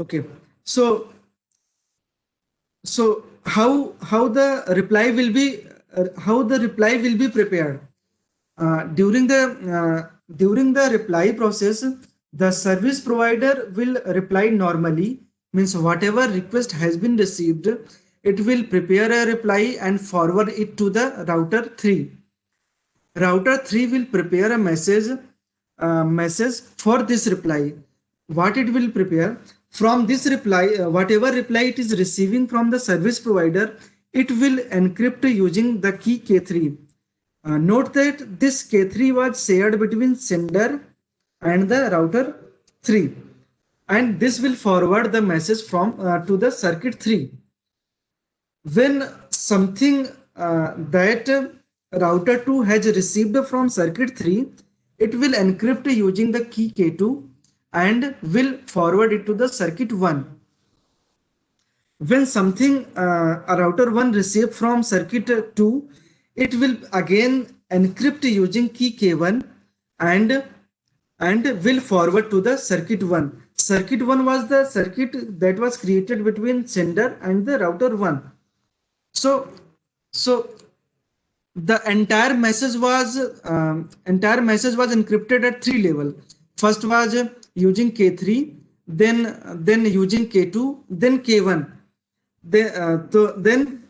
Okay. So how the reply will be prepared. During the reply process, the service provider will reply normally, means whatever request has been received, it will prepare a reply and forward it to the router 3. Router 3 will prepare a message for this reply. What it will prepare from this reply, whatever reply it is receiving from the service provider, it will encrypt using the key K3. Note that this K3 was shared between sender and the router 3, and this will forward the message from to the circuit 3. When something that router 2 has received from circuit 3, it will encrypt using the key K2 and will forward it to the circuit 1. When something a router 1 received from circuit 2, it will again encrypt using key K1 and will forward to the circuit 1. Circuit 1 was the circuit that was created between sender and the router 1. So the entire message was encrypted at 3 level. First was using K3, then using K2, then K1. Then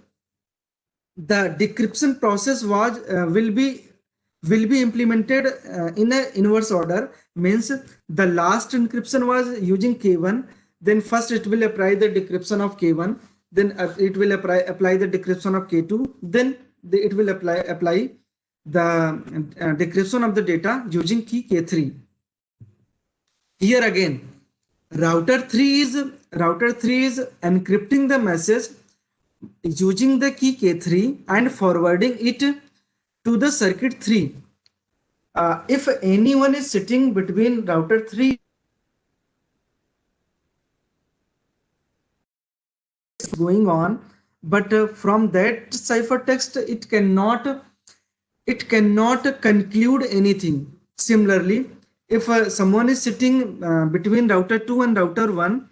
the decryption process was will be implemented in a inverse order, means the last encryption was using K1, then first it will apply the decryption of K1, then it will apply the decryption of K2, then it will apply the decryption of the data using key K3. Here again, router 3 is encrypting the message using the key K3 and forwarding it to the circuit 3. If anyone is sitting between router 3 going on, but from that ciphertext it cannot conclude anything. Similarly, if someone is sitting between router 2 and router 1,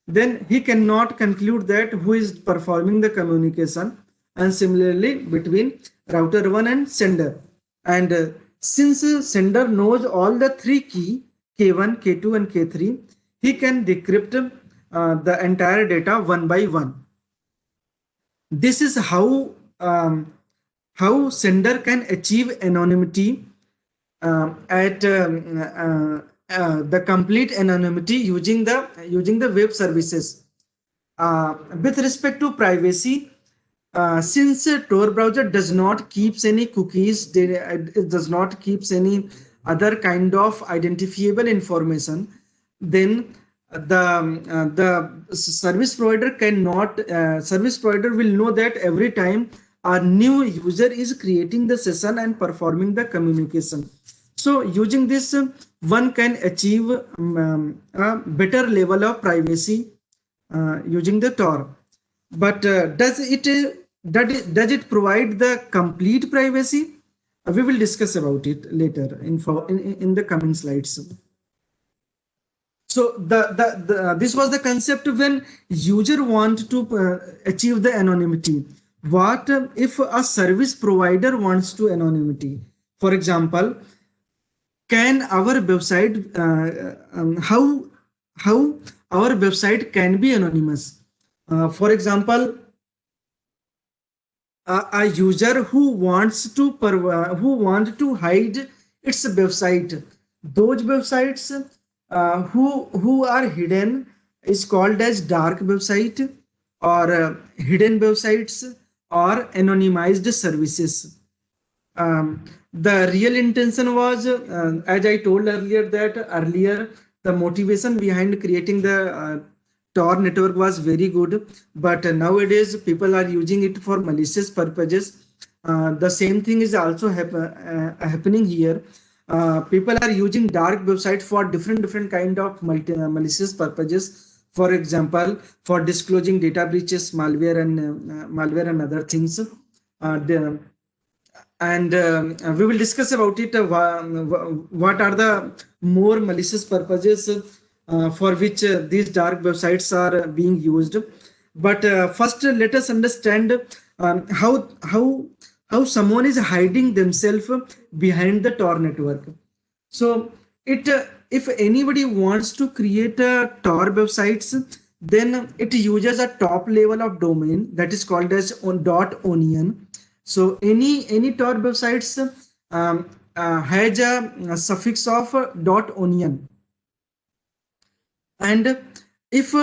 then he cannot conclude that who is performing the communication, and similarly between router 1 and sender. And since sender knows all the 3 key K1, K2 and K3, he can decrypt the entire data one by one. This is how sender can achieve anonymity at the complete anonymity using the web services. With respect to privacy, since Tor browser does not keeps any cookies, it does not keeps any other kind of identifiable information, then the service provider will know that every time a new user is creating the session and performing the communication. So using this, one can achieve a better level of privacy using the Tor. But does it provide the complete privacy? We will discuss about it later in the coming slides. So this was the concept when user want to achieve the anonymity. What if a service provider wants to anonymity? For example, can our website how our website can be anonymous? For example, a user who wants to hide its website, those websites who are hidden is called as dark website, or hidden websites, or anonymized services. The real intention was, as I told earlier, the motivation behind creating the Tor network was very good, but nowadays people are using it for malicious purposes. The same thing is also happening here. People are using dark website for different kind of malicious purposes. For example, for disclosing data breaches, malware and other things. And we will discuss about it. What are the more malicious purposes for which these dark websites are being used. But first, let us understand how someone is hiding themselves behind the Tor network. So it if anybody wants to create a Tor websites, then it uses a top level of domain that is called as .onion. So any Tor websites has a suffix of .onion. And if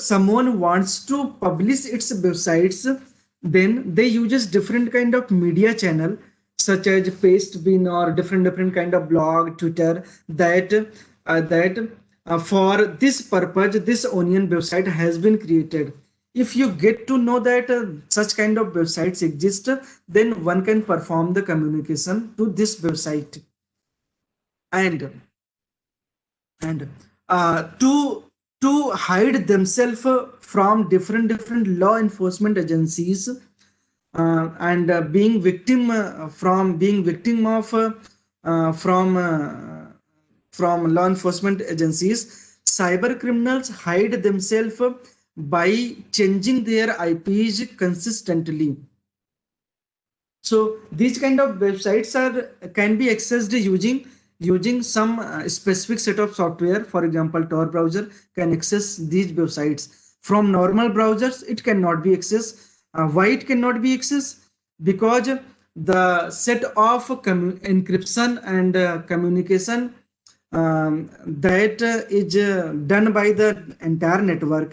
someone wants to publish its websites, then they uses different kind of media channel such as Pastebin or different kind of blog, Twitter, that for this purpose this onion website has been created. If you get to know that such kind of websites exist, then one can perform the communication to this website. And and uh, to to hide themselves from different law enforcement agencies, and being victim of from law enforcement agencies, cyber criminals hide themselves by changing their IPs consistently. So these kind of websites are can be accessed using some specific set of software. For example, Tor browser can access these websites. From normal browsers, it cannot be accessed. Why it cannot be accessed? Because the set of encryption and communication that is done by the entire network,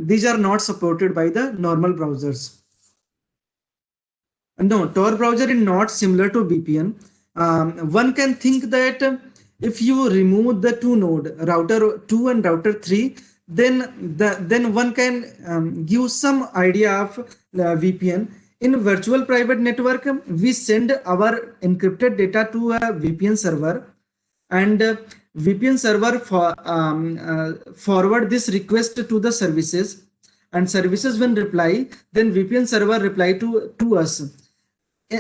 these are not supported by the normal browsers. No, Tor browser is not similar to VPN. One can think that if you remove the two node, router 2 and router 3, then one can give some idea of VPN. In virtual private network, we send our encrypted data to a VPN server, and VPN server forward this request to the services, and services when reply, then VPN server reply to us.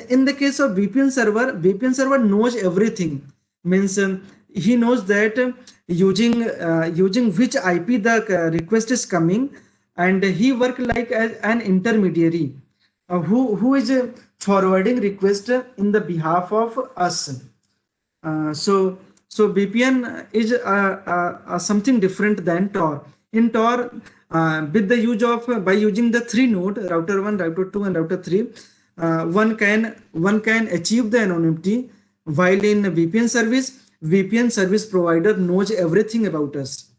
In the case of VPN server knows everything. Means he knows that using which IP the request is coming, and he work like as an intermediary who is forwarding request in the behalf of us. So VPN is something different than Tor. In Tor, with the use of by using the three node, router 1, router 2, and router 3, one can achieve the anonymity, while in VPN service provider knows everything about us.